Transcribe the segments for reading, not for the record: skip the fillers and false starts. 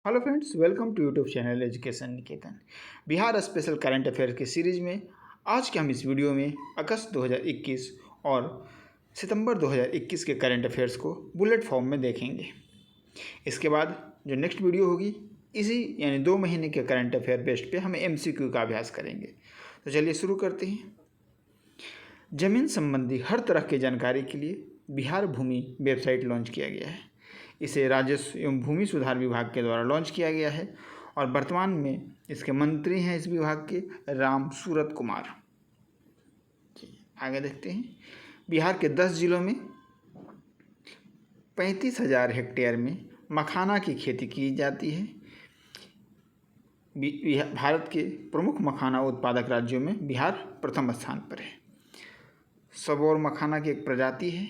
Hello friends, welcome to YouTube channel education Niketan. Bihar special current affair की series में आज के हम इस वीडियो में अगस्त 2021 और सितंबर 2021 के करंट अफेयर्स को बुलेट फॉर्म में देखेंगे। इसके बाद जो नेक्स्ट वीडियो होगी इसी यानी 2 महीने के करंट अफेयर बेस्ड पे हम MCQ का अभ्यास करेंगे। तो चलिए शुरू करते हैं। जमीन संबंधी हर तरह की जानकारी के लिए बिहार भूमि वेबसाइट लॉन्च किया गया है। इसे राजस्व एवं भूमि सुधार विभाग के द्वारा लॉन्च किया गया है और वर्तमान में इसके मंत्री हैं इस विभाग के राम सूरत कुमार। आगे देखते हैं। बिहार के 10 जिलों में 35,000 हेक्टेयर में मखाना की खेती की जाती है। भारत के प्रमुख मखाना उत्पादक राज्यों में बिहार प्रथम स्थान पर है। सबौर मखाना की एक प्रजाति है।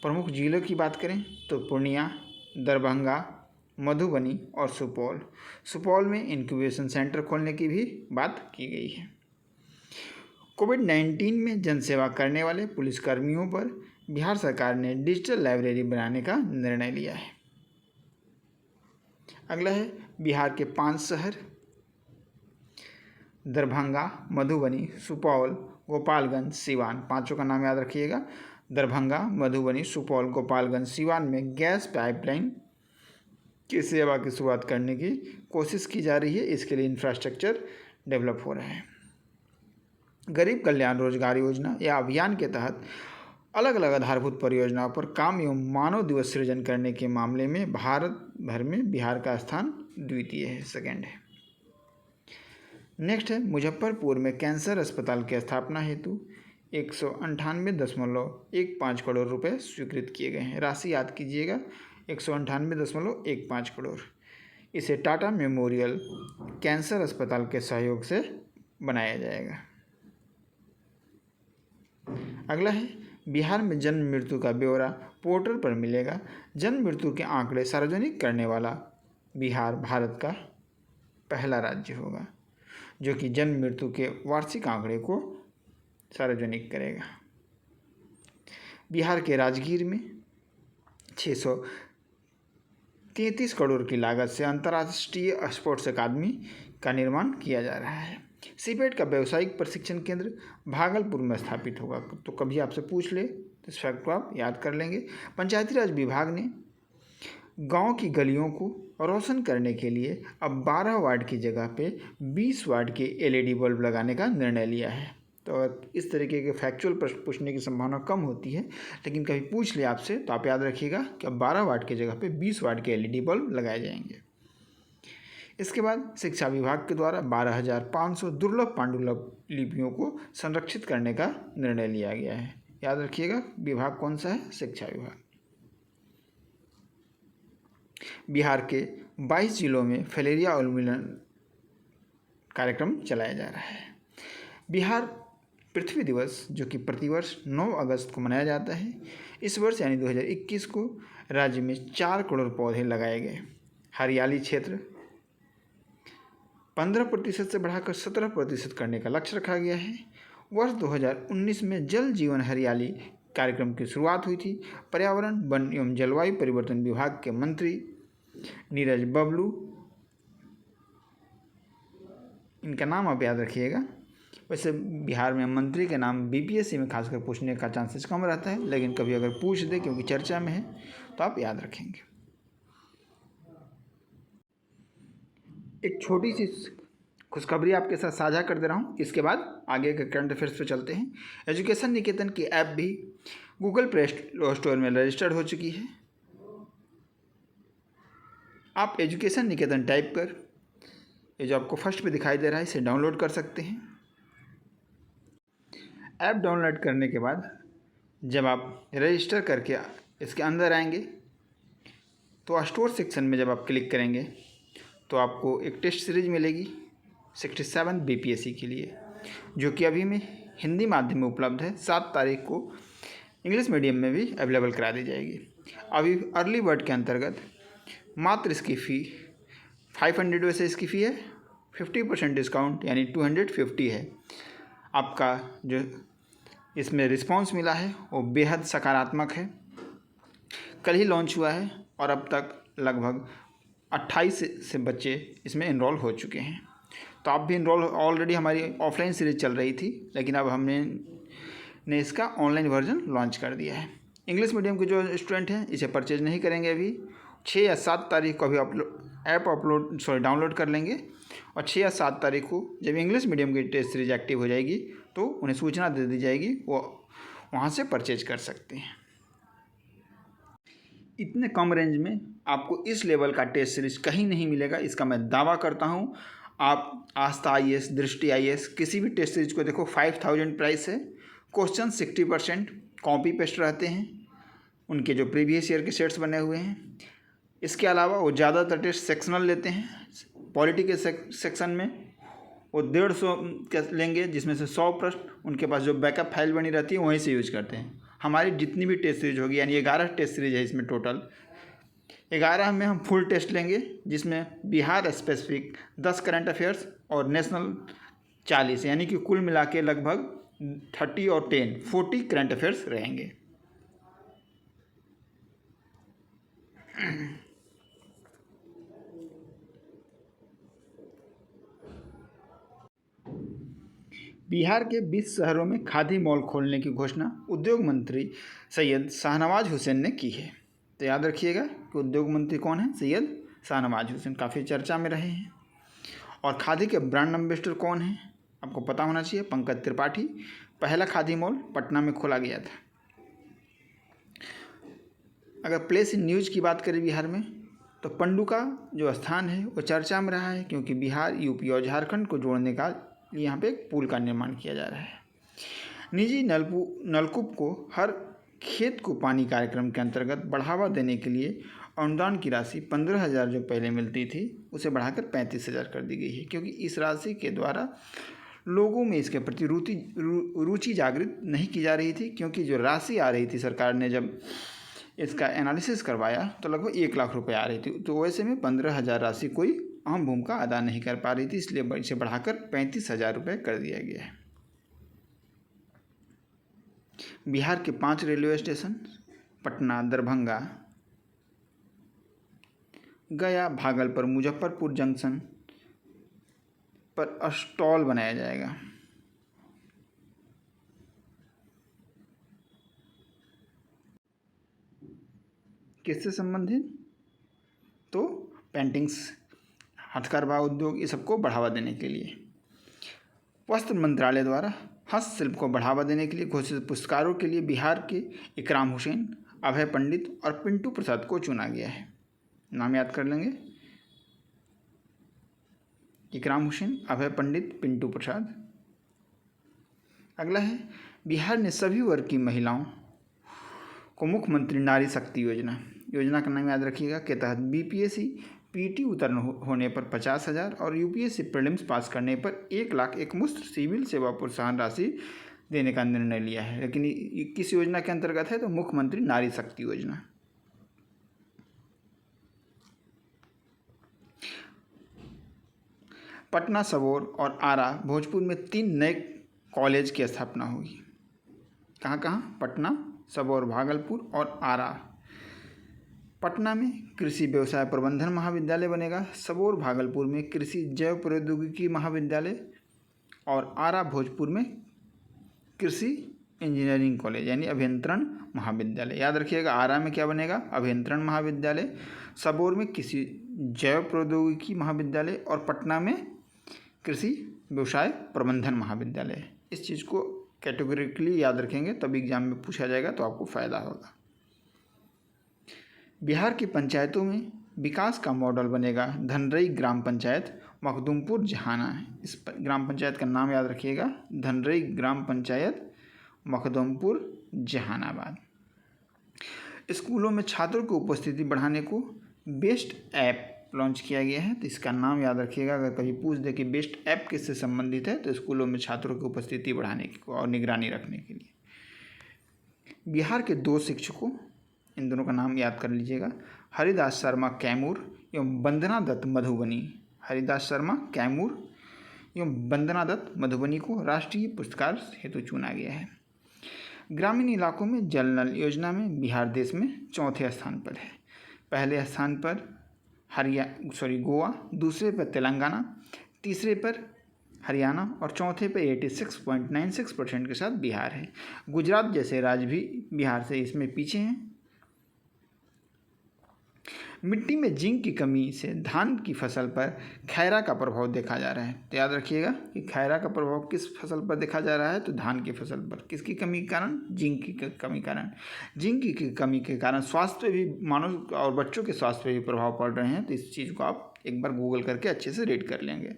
प्रमुख जिलों की बात करें तो पूर्णिया, दरभंगा, मधुबनी और सुपौल में इंक्यूबेशन सेंटर खोलने की भी बात की गई है। कोविड-19 में जनसेवा करने वाले पुलिसकर्मियों पर बिहार सरकार ने डिजिटल लाइब्रेरी बनाने का निर्णय लिया है। अगला है बिहार के 5 शहर दरभंगा, मधुबनी, सुपौल, गोपालगंज, सिवान। पांचों का नाम याद रखिएगा। दरभंगा, मधुबनी, सुपौल, गोपालगंज, सिवान में गैस पाइपलाइन की सेवा की शुरुआत करने की कोशिश की जा रही है। इसके लिए इंफ्रास्ट्रक्चर डेवलप हो रहा है। गरीब कल्याण रोजगार योजना या अभियान के तहत अलग अलग आधारभूत परियोजनाओं पर काम एवं मानव दिवस सृजन करने के मामले में भारत भर में बिहार का स्थान द्वितीय है, सेकेंड है। नेक्स्ट है मुजफ्फरपुर में कैंसर अस्पताल की स्थापना हेतु 198.15 करोड़ रुपए स्वीकृत किए गए हैं। राशि याद कीजिएगा, 198.15 करोड़। इसे टाटा मेमोरियल कैंसर अस्पताल के सहयोग से बनाया जाएगा। अगला है बिहार में जन्म मृत्यु का ब्यौरा पोर्टल पर मिलेगा। जन्म मृत्यु के आंकड़े सार्वजनिक करने वाला बिहार भारत का पहला राज्य होगा जो कि जन्म मृत्यु के वार्षिक आंकड़े को सार्वजनिक करेगा। बिहार के राजगीर में 633 करोड़ की लागत से अंतर्राष्ट्रीय स्पोर्ट्स अकादमी का निर्माण किया जा रहा है। सीपेट का व्यावसायिक प्रशिक्षण केंद्र भागलपुर में स्थापित होगा। तो कभी आपसे पूछ ले तो इस फैक्ट को आप याद कर लेंगे। पंचायती राज विभाग ने गांव की गलियों को रोशन करने के लिए अब 12 वाट की जगह पे 20 वाट के LED बल्ब लगाने का निर्णय लिया है। तो इस तरीके के फैक्चुअल प्रश्न पूछने की संभावना कम होती है, लेकिन कभी पूछ ले आपसे तो आप याद रखिएगा कि अब 12 वाट की जगह पे 20 वाट के LED बल्ब लगाए जाएंगे। इसके बाद शिक्षा विभाग के द्वारा 12,500 दुर्लभ पांडुलिपियों को संरक्षित करने का निर्णय लिया गया है। याद रखिएगा, विभाग कौन सा है? शिक्षा विभाग। बिहार के 22 जिलों में फलेरिया उन्मूलन कार्यक्रम चलाया जा रहा है। बिहार पृथ्वी दिवस जो कि प्रतिवर्ष 9 अगस्त को मनाया जाता है, इस वर्ष यानी 2021 को राज्य में 4 करोड़ पौधे लगाए गए। हरियाली क्षेत्र 15% से बढ़ाकर 17% करने का लक्ष्य रखा गया है। वर्ष 2019 में जल जीवन हरियाली कार्यक्रम की शुरुआत हुई थी। पर्यावरण, वन एवं जलवायु परिवर्तन विभाग के मंत्री नीरज बबलू, इनका नाम आप याद रखिएगा। वैसे बिहार में मंत्री के नाम BPSC में खासकर पूछने का चांसेस कम रहता है, लेकिन कभी अगर पूछ दे क्योंकि चर्चा में है तो आप याद रखेंगे। एक छोटी सी खुशखबरी आपके साथ साझा कर दे रहा हूँ, इसके बाद आगे के करंट अफेयर्स पे चलते हैं। एजुकेशन निकेतन की ऐप भी गूगल प्ले स्टोर में रजिस्टर्ड हो चुकी है। आप एजुकेशन निकेतन टाइप कर ये जो आपको फर्स्ट पे दिखाई दे रहा है इसे डाउनलोड कर सकते हैं। ऐप डाउनलोड करने के बाद जब आप रजिस्टर करके इसके अंदर आएंगे तो स्टोर सेक्शन में जब आप क्लिक करेंगे तो आपको एक टेस्ट सीरीज मिलेगी 67 BPSC के लिए, जो कि अभी में हिंदी माध्यम में उपलब्ध है। 7 तारीख को इंग्लिश मीडियम में भी अवेलेबल करा दी जाएगी। अभी अर्ली बर्ड के अंतर्गत मात्र इसकी फ़ी 500 वैसे इसकी फ़ी है, 50% डिस्काउंट यानी 250 है। आपका जो इसमें रिस्पांस मिला है वो बेहद सकारात्मक है। कल ही लॉन्च हुआ है और अब तक लगभग 28 से बच्चे इसमें इनरोल हो चुके हैं। तो आप भी इनरोल, ऑलरेडी हमारी ऑफलाइन सीरीज़ चल रही थी, लेकिन अब हमने इसका ऑनलाइन वर्जन लॉन्च कर दिया है। इंग्लिश मीडियम के जो स्टूडेंट हैं इसे परचेज नहीं करेंगे, अभी 6 या 7 तारीख को अभी डाउनलोड कर लेंगे, और 6 या 7 तारीख को जब इंग्लिश मीडियम की टेस्ट सीरीज एक्टिव हो जाएगी तो उन्हें सूचना दे दी जाएगी, वो वहाँ से परचेज कर सकते हैं। इतने कम रेंज में आपको इस लेवल का टेस्ट सीरीज कहीं नहीं मिलेगा, इसका मैं दावा करता हूँ। आप आस्था IAS, दृष्टि IAS किसी भी टेस्ट सीरीज को देखो, 5000 प्राइस है। क्वेश्चन 60% कॉपी पेस्ट रहते हैं, उनके जो प्रीवियस ईयर के सेट्स बने हुए हैं। इसके अलावा वो ज़्यादातर टेस्ट सेक्शनल लेते हैं। पॉलिटी के सेक्शन में वो 150 लेंगे, जिसमें से 100 प्रश्न उनके पास जो बैकअप फाइल बनी रहती है वहीं से यूज करते हैं। हमारी जितनी भी टेस्ट सीरीज होगी, यानी 11 टेस्ट सीरीज है इसमें टोटल, 11 में हम फुल टेस्ट लेंगे, जिसमें बिहार स्पेसिफिक 10 करंट अफेयर्स और नेशनल 40, यानी कि कुल मिला के लगभग 30 और 10 40 करंट अफेयर्स रहेंगे। बिहार के 20 शहरों में खादी मॉल खोलने की घोषणा उद्योग मंत्री सैयद शाहनवाज हुसैन ने की है। तो याद रखिएगा कि उद्योग मंत्री कौन है, सैयद शाहनवाज हुसैन, काफ़ी चर्चा में रहे हैं। और खादी के ब्रांड एम्बेसडर कौन है, आपको पता होना चाहिए, पंकज त्रिपाठी। पहला खादी मॉल पटना में खोला गया था। अगर प्लेस इन न्यूज़ की बात करें बिहार में, तो पनडुका जो स्थान है वो चर्चा में रहा है, क्योंकि बिहार, यूपी और झारखंड को जोड़ने का यहाँ पे एक पुल का निर्माण किया जा रहा है। निजी नलकूप को हर खेत को पानी कार्यक्रम के अंतर्गत बढ़ावा देने के लिए अनुदान की राशि 15,000 जो पहले मिलती थी उसे बढ़ाकर 35,000 कर दी गई है, क्योंकि इस राशि के द्वारा लोगों में इसके प्रति रुचि जागृत नहीं की जा रही थी। क्योंकि जो राशि आ रही थी, सरकार ने जब इसका एनालिसिस करवाया तो लगभग 1 लाख रुपए आ रही थी, तो वैसे में 15,000 राशि कोई अहम भूमिका अदा नहीं कर पा रही थी, इसलिए इसे बढ़ाकर 35,000 रुपये कर दिया गया है। बिहार के 5 रेलवे स्टेशन पटना, दरभंगा, गया, भागलपुर, मुजफ्फरपुर जंक्शन पर स्टॉल बनाया जाएगा। किससे संबंधित, तो पेंटिंग्स, हथकरघा उद्योग, ये सबको बढ़ावा देने के लिए। वस्त्र मंत्रालय द्वारा हस्तशिल्प को बढ़ावा देने के लिए घोषित पुरस्कारों के लिए बिहार के इकराम हुसैन, अभय पंडित और पिंटू प्रसाद को चुना गया है। नाम याद कर लेंगे, इकराम हुसैन, अभय पंडित, पिंटू प्रसाद। अगला है, बिहार ने सभी वर्ग की महिलाओं को मुख्यमंत्री नारी शक्ति योजना का नाम याद रखिएगा, के तहत BPSC PT उत्तीर्ण होने पर 50,000 और UPSC प्रीलिम्स पास करने पर 1 लाख एकमुश्त सिविल सेवा प्रोत्साहन राशि देने का निर्णय लिया है। लेकिन किस योजना के अंतर्गत है, तो मुख्यमंत्री नारी शक्ति योजना। पटना, सबौर और आरा, भोजपुर में 3 नए कॉलेज की स्थापना होगी। कहाँ कहाँ, पटना, सबौर, भागलपुर और आरा। पटना में कृषि व्यवसाय प्रबंधन महाविद्यालय बनेगा, सबौर भागलपुर में कृषि जैव प्रौद्योगिकी महाविद्यालय, और आरा भोजपुर में कृषि इंजीनियरिंग कॉलेज यानी अभियंत्रण महाविद्यालय। याद रखिएगा, आरा में क्या बनेगा, अभियंत्रण महाविद्यालय, सबौर में कृषि जैव प्रौद्योगिकी महाविद्यालय और पटना में कृषि व्यवसाय प्रबंधन महाविद्यालय। इस चीज़ को कैटेगोरिकली याद रखेंगे, तब एग्जाम में पूछा जाएगा तो आपको फ़ायदा होगा। बिहार की पंचायतों में विकास का मॉडल बनेगा धनरई ग्राम पंचायत मखदूमपुर जहाना है। इस ग्राम पंचायत का नाम याद रखिएगा, धनरई ग्राम पंचायत मखदूमपुर जहानाबाद। स्कूलों में छात्रों की उपस्थिति बढ़ाने को बेस्ट ऐप लॉन्च किया गया है, तो इसका नाम याद रखिएगा। अगर कभी पूछ दे कि बेस्ट ऐप किससे संबंधित है, तो स्कूलों में छात्रों की उपस्थिति बढ़ाने की और निगरानी रखने के लिए। बिहार के 2 शिक्षकों, इन दोनों का नाम याद कर लीजिएगा, हरिदास शर्मा कैमूर एवं वंदना दत्त मधुबनी। हरिदास शर्मा कैमूर एवं वंदना दत्त मधुबनी को राष्ट्रीय पुरस्कार हेतु चुना गया है। ग्रामीण इलाकों में जल नल योजना में बिहार देश में 4थे स्थान पर है। पहले स्थान पर गोवा, दूसरे पर तेलंगाना, तीसरे पर हरियाणा और चौथे पे 86.96% के साथ बिहार है। गुजरात जैसे राज्य भी बिहार से इसमें पीछे हैं। मिट्टी में जिंक की कमी से धान की फसल पर खैरा का प्रभाव देखा जा रहा है। तो याद रखिएगा कि खैरा का प्रभाव किस फसल पर देखा जा रहा है, तो धान की फसल पर। किसकी कमी के कारण? जिंक की कमी के कारण। जिंक की कमी के कारण स्वास्थ्य पे भी, मानव और बच्चों के स्वास्थ्य पे भी प्रभाव पड़ रहे हैं। तो इस चीज़ को आप एक बार गूगल करके अच्छे से रीड कर लेंगे।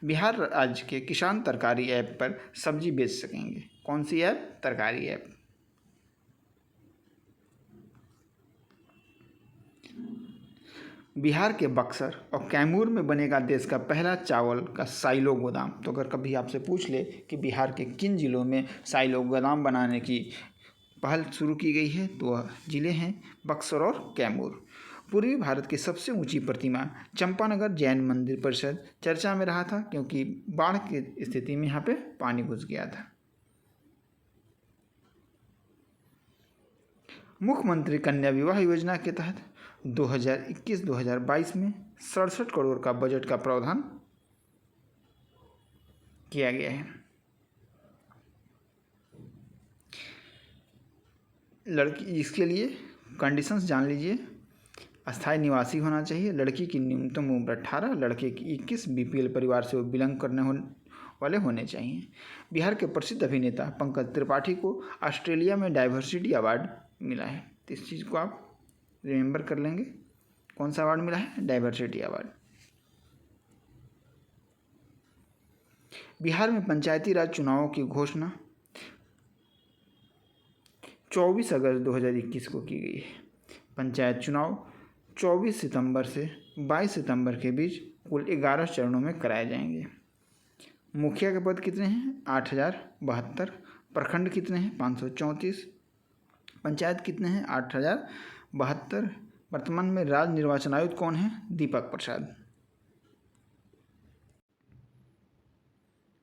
बिहार राज्य के किसान तरकारी ऐप पर सब्जी बेच सकेंगे। कौन सी ऐप? तरकारी ऐप। बिहार के बक्सर और कैमूर में बनेगा देश का पहला चावल का साइलो गोदाम। तो अगर कभी आपसे पूछ ले कि बिहार के किन जिलों में साइलो गोदाम बनाने की पहल शुरू की गई है, तो वह जिले हैं बक्सर और कैमूर। पूर्वी भारत की सबसे ऊंची प्रतिमा चंपानगर जैन मंदिर परिषद चर्चा में रहा था, क्योंकि बाढ़ की स्थिति में यहाँ पे पानी घुस गया था। मुख्यमंत्री कन्या विवाह योजना के तहत 2021-2022 में 67 करोड़ का बजट का प्रावधान किया गया है। लड़की, इसके लिए कंडीशंस जान लीजिए। अस्थायी निवासी होना चाहिए, लड़की की न्यूनतम उम्र 18, लड़के की 21, बीपीएल परिवार से बिलोंग करने वाले होने चाहिए। बिहार के प्रसिद्ध अभिनेता पंकज त्रिपाठी को ऑस्ट्रेलिया में डाइवर्सिटी अवार्ड मिला है। तो इस चीज़ को आप रिमेंबर कर लेंगे। कौन सा अवार्ड मिला है? Diversity award. बिहार में पंचायती राज चुनावों की घोषणा 24 अगस्त 2021 को की गई है। पंचायत चुनाव 24 सितंबर से 22 सितंबर के बीच कुल 11 चरणों में कराए जाएंगे। मुखिया के पद कितने हैं? 8072। प्रखंड कितने हैं? 534। पंचायत कितने हैं? 8072। वर्तमान में राज्य निर्वाचन आयुक्त कौन है? दीपक प्रसाद।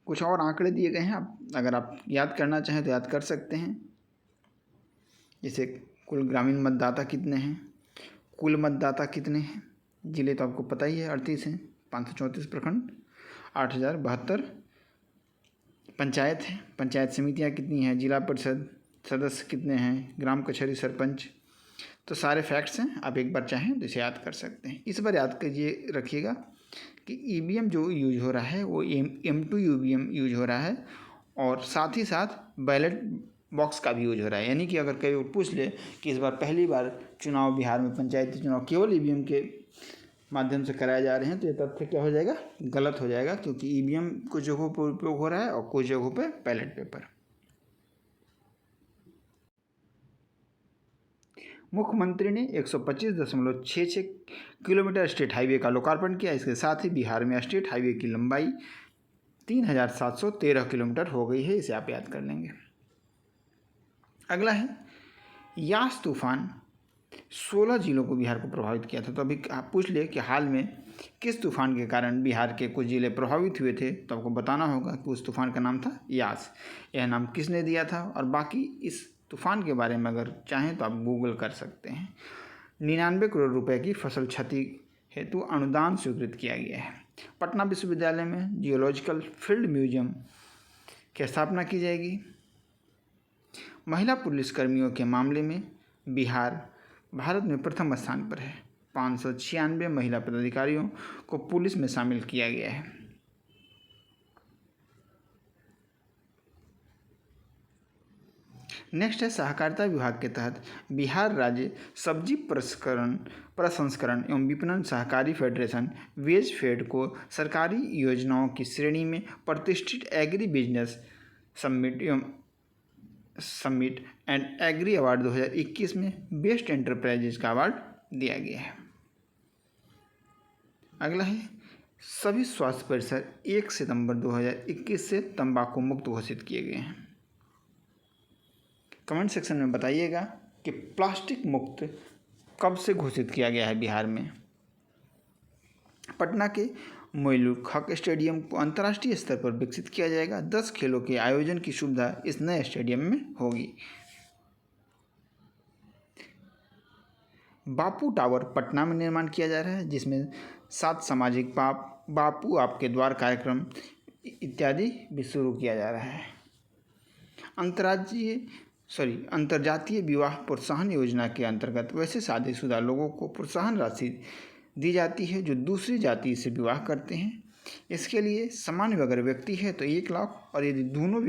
कुछ और आंकड़े दिए गए हैं, अगर आप याद करना चाहें तो याद कर सकते हैं। जैसे कुल ग्रामीण मतदाता कितने हैं, कुल मतदाता कितने हैं। जिले तो आपको पता ही है, 38 हैं। 534 प्रखंड, 8072 पंचायत है। पंचायत समितियां कितनी हैं, जिला परिषद सदस्य कितने हैं, ग्राम कचहरी सरपंच। तो सारे फैक्ट्स हैं, आप एक बार चाहें तो इसे याद कर सकते हैं। इस बार याद कीजिए, रखिएगा कि ईवीएम जो यूज हो रहा है वो M2 ईवीएम यूज हो रहा है, और साथ ही साथ बैलेट बॉक्स का भी यूज हो रहा है। यानी कि अगर कई पूछ ले कि इस बार पहली बार चुनाव बिहार में पंचायती चुनाव केवल ईवीएम के माध्यम से कराए जा रहे हैं, तो ये तथ्य क्या हो जाएगा? गलत हो जाएगा, क्योंकि ईवीएम कुछ जगहों पर उपयोग हो रहा है और कुछ जगहों पर बैलेट पेपर। मुख्यमंत्री ने 125.66 किलोमीटर स्टेट हाईवे का लोकार्पण किया। इसके साथ ही बिहार में स्टेट हाईवे की लंबाई 3713 किलोमीटर हो गई है। इसे आप याद कर लेंगे। अगला है यास तूफान 16 जिलों को बिहार को प्रभावित किया था। तो अभी आप पूछ ले कि हाल में किस तूफान के कारण बिहार के कुछ जिले प्रभावित हुए थे, तो आपको बताना होगा कि उस तूफान का नाम था यास। यह नाम किसने दिया था, और बाकी इस तूफान के बारे में अगर चाहें तो आप गूगल कर सकते हैं। 99 करोड़ रुपए की फसल क्षति हेतु अनुदान स्वीकृत किया गया है। पटना विश्वविद्यालय में जियोलॉजिकल फील्ड म्यूजियम की स्थापना की जाएगी। महिला पुलिसकर्मियों के मामले में बिहार भारत में प्रथम स्थान पर है। 596 महिला पदाधिकारियों को पुलिस में शामिल किया गया है। नेक्स्ट है सहकारिता विभाग के तहत बिहार राज्य सब्जी प्रसंस्करण एवं विपणन सहकारी फेडरेशन वेज फेड को सरकारी योजनाओं की श्रेणी में प्रतिष्ठित agri business summit and agri award 2021 में बेस्ट एंटरप्राइजेज का अवार्ड दिया गया है। अगला है सभी स्वास्थ्य परिसर 1 सितंबर 2021 से तंबाकू मुक्त घोषित किए गए हैं। कमेंट सेक्शन में बताइएगा कि प्लास्टिक मुक्त कब से घोषित किया गया है बिहार में। पटना के मोइनुल हक स्टेडियम को अंतर्राष्ट्रीय स्तर पर विकसित किया जाएगा। 10 खेलों के आयोजन की सुविधा इस नए स्टेडियम में होगी। बापू टावर पटना में निर्माण किया जा रहा है, जिसमें 7 सामाजिक बापू आपके द्वार कार्यक्रम इत्यादि भी शुरू किया जा रहा है। अंतर्जातीय विवाह प्रोत्साहन योजना के अंतर्गत वैसे शादीशुदा लोगों को प्रोत्साहन राशि दी जाती है जो दूसरी जाति से विवाह करते हैं। इसके लिए सामान्य अगर व्यक्ति है तो 1 लाख, और यदि दोनों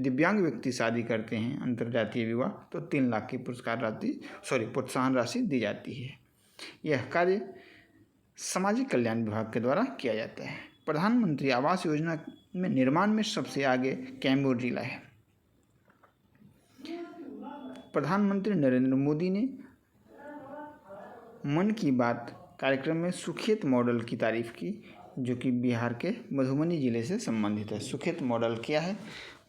दिव्यांग व्यक्ति शादी करते हैं अंतर्जातीय विवाह तो 3 लाख की प्रोत्साहन राशि दी जाती है। यह कार्य सामाजिक कल्याण विभाग के द्वारा किया जाता है। प्रधानमंत्री आवास योजना में निर्माण में सबसे आगे कैमूर जिला है। प्रधानमंत्री नरेंद्र मोदी ने मन की बात कार्यक्रम में सुखेत मॉडल की तारीफ की, जो कि बिहार के मधुबनी ज़िले से संबंधित है। सुखेत मॉडल क्या है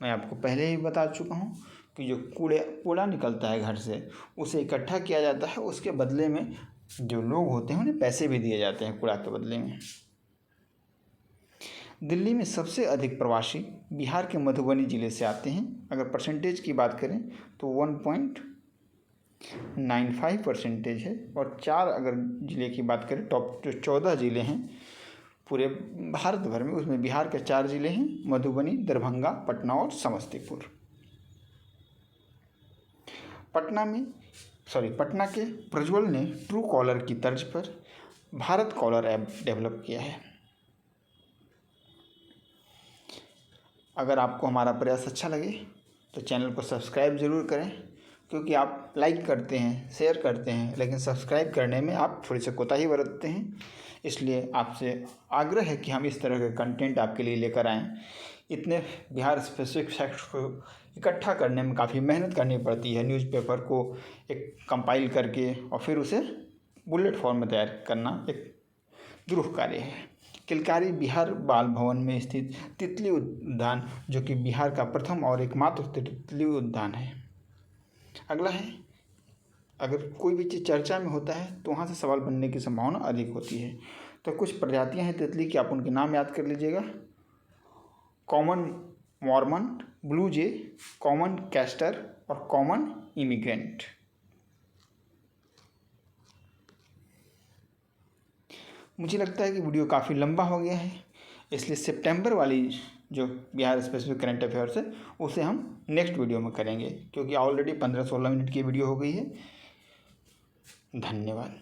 मैं आपको पहले ही बता चुका हूँ कि जो कूड़ा निकलता है घर से उसे इकट्ठा किया जाता है, उसके बदले में जो लोग होते हैं उन्हें पैसे भी दिए जाते हैं कूड़ा के बदले में। दिल्ली में सबसे अधिक प्रवासी बिहार के मधुबनी ज़िले से आते हैं। अगर परसेंटेज की बात करें तो 1.95% है, और 4 अगर ज़िले की बात करें, टॉप जो 14 ज़िले हैं पूरे भारत भर में, उसमें बिहार के 4 ज़िले हैं, मधुबनी, दरभंगा, पटना और समस्तीपुर। पटना के प्रज्वल ने ट्रू कॉलर की तर्ज पर भारत कॉलर ऐप डेवलप किया है। अगर आपको हमारा प्रयास अच्छा लगे तो चैनल को सब्सक्राइब ज़रूर करें, क्योंकि आप लाइक करते हैं, शेयर करते हैं, लेकिन सब्सक्राइब करने में आप थोड़ी सी कोताही बरतते हैं। इसलिए आपसे आग्रह है कि हम इस तरह के कंटेंट आपके लिए लेकर आएँ। इतने बिहार स्पेसिफिक फैक्ट्स को इकट्ठा करने में काफ़ी मेहनत करनी पड़ती है। न्यूज़पेपर को एक कंपाइल करके और फिर उसे बुलेट फॉर्म में तैयार करना एक दुरूह कार्य है। किलकारी बिहार बाल भवन में स्थित तितली उद्यान, जो कि बिहार का प्रथम और एकमात्र तितली उद्यान है। अगला है, अगर कोई भी चीज़ चर्चा में होता है तो वहाँ से सवाल बनने की संभावना अधिक होती है। तो कुछ प्रजातियाँ हैं तितली की, आप उनके नाम याद कर लीजिएगा। कॉमन मॉर्मन, ब्लू जे, कॉमन कैस्टर और कॉमन इमिग्रेंट। मुझे लगता है कि वीडियो काफ़ी लंबा हो गया है, इसलिए सितंबर वाली जो बिहार स्पेसिफिक करंट अफेयर्स है उसे हम नेक्स्ट वीडियो में करेंगे, क्योंकि ऑलरेडी 15-16 मिनट की वीडियो हो गई है। धन्यवाद।